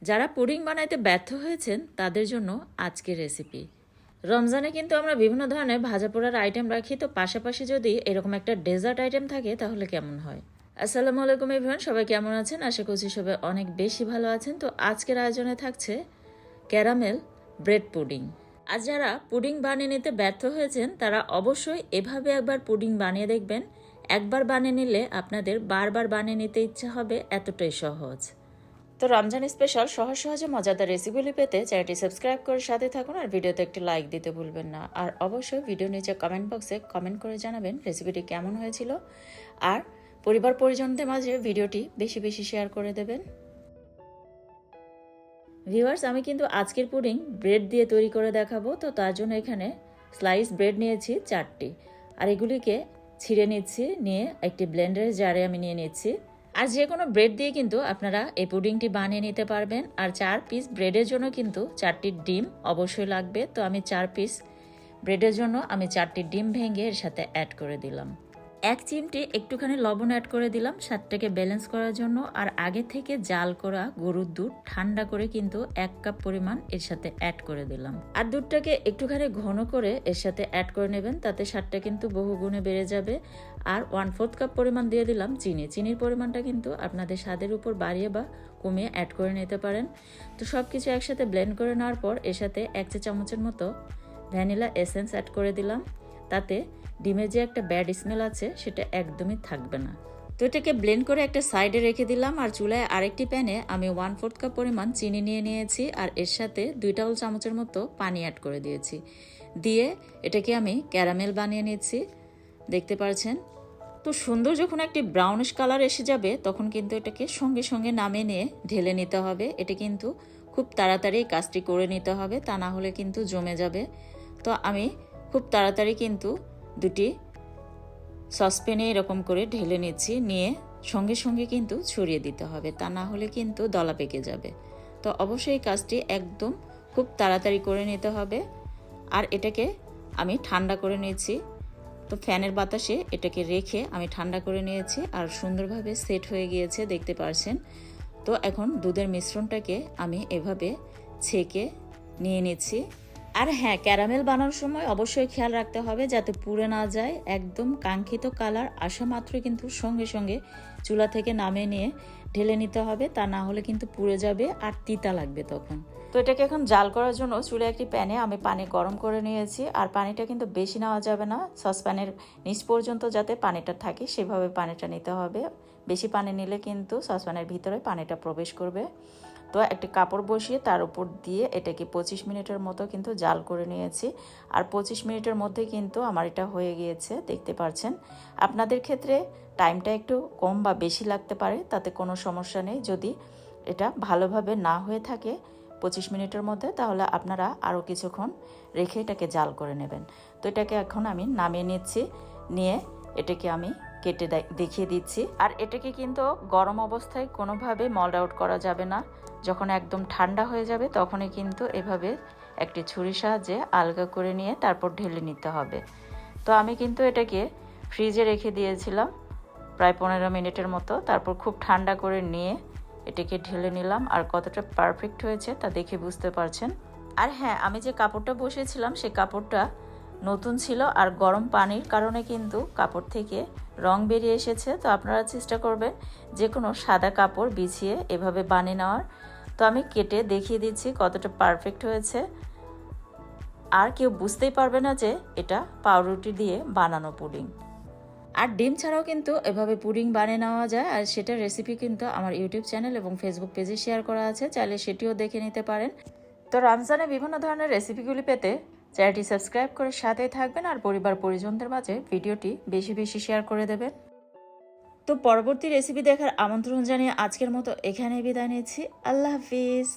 যারা পুডিং বানাইতে ব্যর্থ হয়েছেন তাদের জন্য আজকের রেসিপি। রমজানে কিন্তু আমরা বিভিন্ন ধরনের ভাজা পোড়ার আইটেম রাখি, তো পাশাপাশি যদি এরকম একটা ডেজার্ট আইটেম থাকে তাহলে কেমন হয়। আসসালামু আলাইকুম এভরিওয়ান, সবাই কেমন আছেন? আশা করছি সবাই অনেক বেশি ভালো আছেন। তো আজকের আয়োজনে থাকছে ক্যারামেল ব্রেড পুডিং। আজ যারা পুডিং বানিয়ে নিতে ব্যর্থ হয়েছেন তারা অবশ্যই এভাবে একবার পুডিং বানিয়ে দেখবেন। একবার বানিয়ে নিলে আপনাদের বারবার বানিয়ে নিতে ইচ্ছা হবে, এতটাই সহজ। তো রমজান স্পেশাল সহজ সহজে মজাদার রেসিপিগুলি পেতে চ্যানেলটি সাবস্ক্রাইব করে সাথে থাকুন, আর ভিডিওতে একটি লাইক দিতে ভুলবেন না। আর অবশ্যই ভিডিও নিচে কমেন্ট বক্সে কমেন্ট করে জানাবেন রেসিপিটি কেমন হয়েছিল, আর পরিবার পরিজনদের মাঝে ভিডিওটি বেশি বেশি শেয়ার করে দেবেন। ভিউয়ার্স, আমি কিন্তু আজকের পুডিং ব্রেড দিয়ে তৈরি করে দেখাবো। তো তার জন্য এখানে স্লাইস ব্রেড নিয়েছি 4টি, আর এগুলিকে ছিঁড়ে নিচ্ছি, নিয়ে একটি ব্লেন্ডারের জারে আমি নিয়ে নিচ্ছি। আর যে কোনো ব্রেড দিয়ে কিন্তু আপনারা এই পুডিংটি বানিয়ে নিতে পারবেন। আর 4 পিস ব্রেডের জন্য কিন্তু 4টি ডিম অবশ্যই লাগবে। তো আমি 4 পিস ব্রেডের জন্য আমি 4টি ডিম ভেঙে এর সাথে অ্যাড করে দিলাম। 1 চিমটি একটুখানি লবণ অ্যাড করে দিলাম স্বাদটাকে ব্যালেন্স করার জন্য। আর আগে থেকে জাল করা গরুর দুধ ঠান্ডা করে কিন্তু 1 কাপ পরিমাণ এর সাথে অ্যাড করে দিলাম। আর দুধটাকে একটুখানি ঘন করে এর সাথে অ্যাড করে নেবেন, তাতে স্বাদটা কিন্তু বহু গুণে বেড়ে যাবে। আর 1/4 কাপ পরিমাণ দিয়ে দিলাম চিনি। চিনির পরিমাণটা কিন্তু আপনাদের স্বাদের উপর বাড়িয়ে বা কমিয়ে অ্যাড করে নিতে পারেন। তো সব কিছু একসাথে ব্লেন্ড করে নেওয়ার পর এর সাথে 1 চা চামচের মতো ভ্যানিলা এসেন্স অ্যাড করে দিলাম। তাতে ডিমের যে একটা ব্যাড স্মেল আছে সেটা একদমই থাকবে না। তো এটাকে ব্লেন্ড করে একটা সাইডে রেখে দিলাম। আর চুলায় আরেকটি প্যানে আমি 1/4 কাপ পরিমাণ চিনি নিয়ে নিয়েছি, আর এর সাথে 2 টেবিল চামচের মতো পানি অ্যাড করে দিয়েছি। দিয়ে এটাকে আমি ক্যারামেল বানিয়ে নিচ্ছি, দেখতে পাচ্ছেন। তো সুন্দর যখন একটি ব্রাউনিশ কালার এসে যাবে তখন কিন্তু এটাকে সঙ্গে সঙ্গে নামিয়ে নিয়ে ঢেলে নিতে হবে। এটা কিন্তু খুব তাড়াতাড়ি কাজটি করে নিতে হবে, তা না হলে কিন্তু জমে যাবে। তো আমি খুব তাড়াতাড়ি কিন্তু দুটি সসপ্যানে এরকম করে ঢেলে নিচ্ছি, নিয়ে সঙ্গে সঙ্গে কিন্তু ছড়িয়ে দিতে হবে, তা না হলে কিন্তু দলা পেকে যাবে। তো অবশ্যই কাজটি একদম খুব তাড়াতাড়ি করে নিতে হবে। আর এটাকে আমি ঠান্ডা করে নিয়েছি। তো ফ্যানের বাতাসে এটাকে রেখে আমি ঠান্ডা করে নিয়েছি, আর সুন্দরভাবে সেট হয়ে গিয়েছে, দেখতে পাচ্ছেন। তো এখন দুধের মিশ্রণটাকে আমি এভাবে ছেঁকে নিয়ে নিচ্ছি। আর হ্যাঁ, ক্যারামেল বানানোর সময় অবশ্যই খেয়াল রাখতে হবে যাতে পুড়ে না যায়। একদম কাঙ্ক্ষিত কালার আসা মাত্রই কিন্তু সঙ্গে সঙ্গে চুলা থেকে নামিয়ে নিয়ে ঢেলে নিতে হবে, তা না হলে কিন্তু পুড়ে যাবে আর তিতা লাগবে তখন। তো এটাকে এখন জাল করার জন্য চুলে একটি প্যানে আমি পানি গরম করে নিয়েছি। আর পানিটা কিন্তু বেশি নেওয়া যাবে না, সসপ্যানের নিচ পর্যন্ত যাতে পানিটা থাকে সেভাবে পানিটা নিতে হবে। বেশি পানি নিলে কিন্তু সসপ্যানের ভিতরে পানিটা প্রবেশ করবে। তো একটি কাপড় বসিয়ে তার উপর দিয়ে এটাকে 25 মিনিটের মতো কিন্তু জাল করে নিয়েছি। আর 25 মিনিটের মধ্যে কিন্তু আমার এটা হয়ে গিয়েছে, দেখতে পাচ্ছেন। আপনাদের ক্ষেত্রে টাইমটা একটু কম বা বেশি লাগতে পারে, তাতে কোনো সমস্যা নেই। যদি এটা ভালোভাবে না হয়ে থাকে 25 মিনিটের মধ্যে, তাহলে আপনারা আরও কিছুক্ষণ রেখে এটাকে জাল করে নেবেন। তো এটাকে এখন আমি নামিয়ে নিচ্ছি, নিয়ে এটাকে আমি কেটে দেখিয়ে দিচ্ছি। আর এটাকে কিন্তু গরম অবস্থায় কোনোভাবে মল্ড আউট করা যাবে না। যখন একদম ঠান্ডা হয়ে যাবে তখনই কিন্তু এভাবে একটি ছুরির সাহায্যে আলগা করে নিয়ে তারপর ঢেলে নিতে হবে। তো আমি কিন্তু এটাকে ফ্রিজে রেখে দিয়েছিলাম প্রায় 15 মিনিটের মতো। তারপর খুব ঠান্ডা করে নিয়ে এটাকে ঢেলে নিলাম, আর কতটা পারফেক্ট হয়েছে তা দেখে বুঝতে পারছেন। আর হ্যাঁ, আমি যে কাপড়টা বসিয়েছিলাম সেই কাপড়টা নতুন ছিল, আর গরম পানির কারণে কিন্তু কাপড় থেকে রং বেরিয়ে এসেছে। তো আপনারা চেষ্টা করবেন যে কোনো সাদা কাপড় বিছিয়ে এভাবে বানিয়ে নেওয়ার। তো আমি কেটে দেখিয়ে দিচ্ছি কতটা পারফেক্ট হয়েছে, আর কেউ বুঝতেই পারবে না যে এটা পাউরুটি দিয়ে বানানো পুডিং। আর ডিম ছাড়াও কিন্তু এভাবে পুডিং বানিয়ে নেওয়া যায়, আর সেটার রেসিপি কিন্তু আমার ইউটিউব চ্যানেল এবং ফেসবুক পেজে শেয়ার করা আছে, চাইলে সেটিও দেখে নিতে পারেন। তো রমজানে বিভিন্ন ধরনের রেসিপিগুলি পেতে চ্যানেলটি সাবস্ক্রাইব করে সাথেই থাকবেন, আর পরিবার পরিজনদের মাঝে ভিডিওটি বেশি বেশি শেয়ার করে দেবেন। তো পরবর্তী রেসিপি দেখার আমন্ত্রণ জানিয়ে আজকের মতো এখানেই বিদায় নিচ্ছি। আল্লাহ হাফিজ।